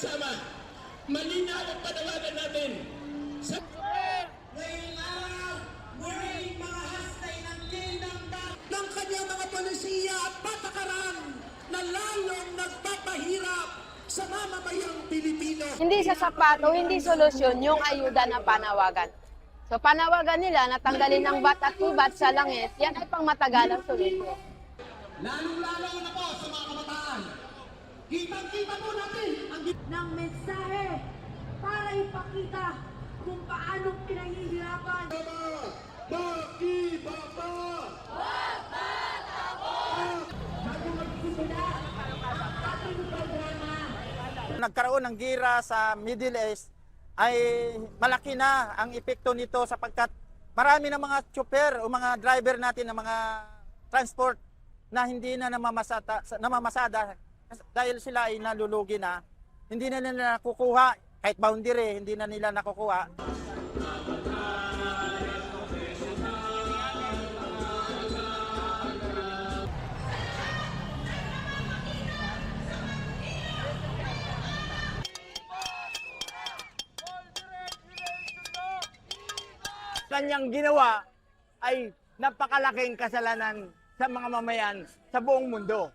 magkakasama. Malinaw ang panawagan natin. Sa ngayong araw, muling mga hastay ng kinamdam ng kanyang mga polisiya at patakaran na lalong nagpapahirap sa mamamayang Pilipino. Hindi sa sapato, hindi solusyon yung ayuda na panawagan. So panawagan nila na tanggalin ang VAT at ubat sa langis, yan ay pang matagalang solusyon. Lalong-lalo na po sa mga kabataan. Kitang-kita po natin ang ng mensahe para ipakita kung paano pinahihirapan. Makibaba! Bago magsimula ang ating programa. Nagkaroon ng gira sa Middle East ay malaki na ang epekto nito sapagkat marami ng mga chopper o mga driver natin ng mga transport na hindi na namamasada dahil sila ay nalulugi na, hindi na nila nakukuha, kahit boundary, hindi na nila nakukuha. Kanyang ginawa ay napakalaking kasalanan sa mga mamayan sa buong mundo.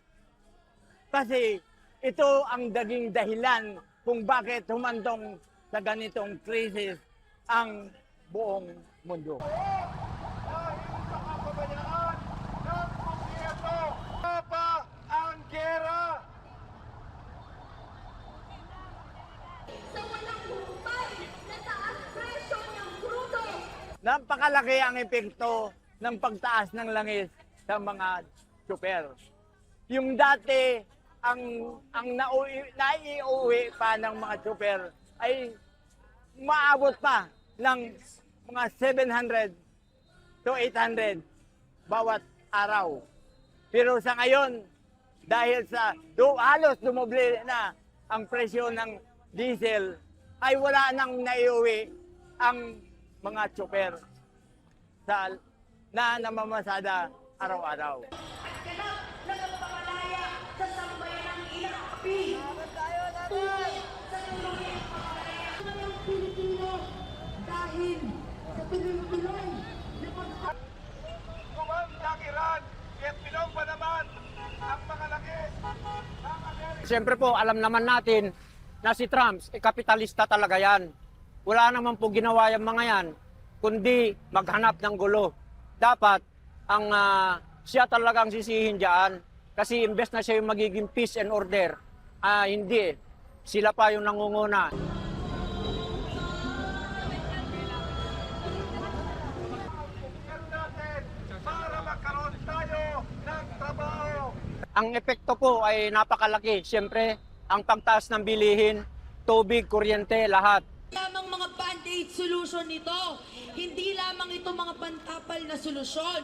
Kasi ito ang naging dahilan kung bakit humantong sa ganitong krisis ang buong mundo. ang gera! Sa walang humpay na taas presyo ng krudo. Napakalaki ang epekto ng pagtaas ng langis sa mga tsuper. Yung dati, ang naiuwi pa ng mga tsuper ay maabot pa ng mga 700 to 800 bawat araw. Pero sa ngayon, dahil sa halos dumoble na ang presyo ng diesel, ay wala nang naiuwi ang mga tsuper na namamasada araw-araw. Ganap na nagpamalaya sa sambayan ng ilang api. Tunay sa tulungin ang pagpalaya ng Pilipino dahil sa Pinoy na pagpapalaya. Kumangkakiran, kaya't pinom pa naman ang mga langis ng Amerika. Siyempre po, alam naman natin na si Trump, kapitalista talaga yan. Wala naman po ginawa yung mga yan, kundi maghanap ng gulo. Dapat, siya talagang sisihin dyan. Kasi imbes na siya yung magiging peace and order, hindi. Sila pa yung nangunguna. Para magkaroon tayo ng trabaho. Ang epekto po ay napakalaki. Siyempre, ang pagtaas ng bilihin, tubig, kuryente, lahat. Lamang mga band-aid solution nito. Hindi lamang ito mga pantapal na solusyon.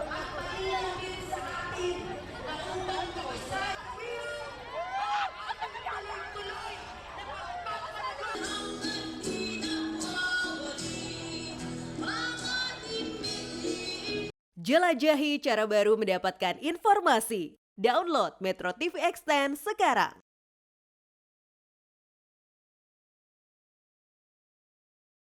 At pakilalagin sa atin ang upang kawasan. Jelajahi cara baru mendapatkan informasi. Download Metro TV Extend sekarang.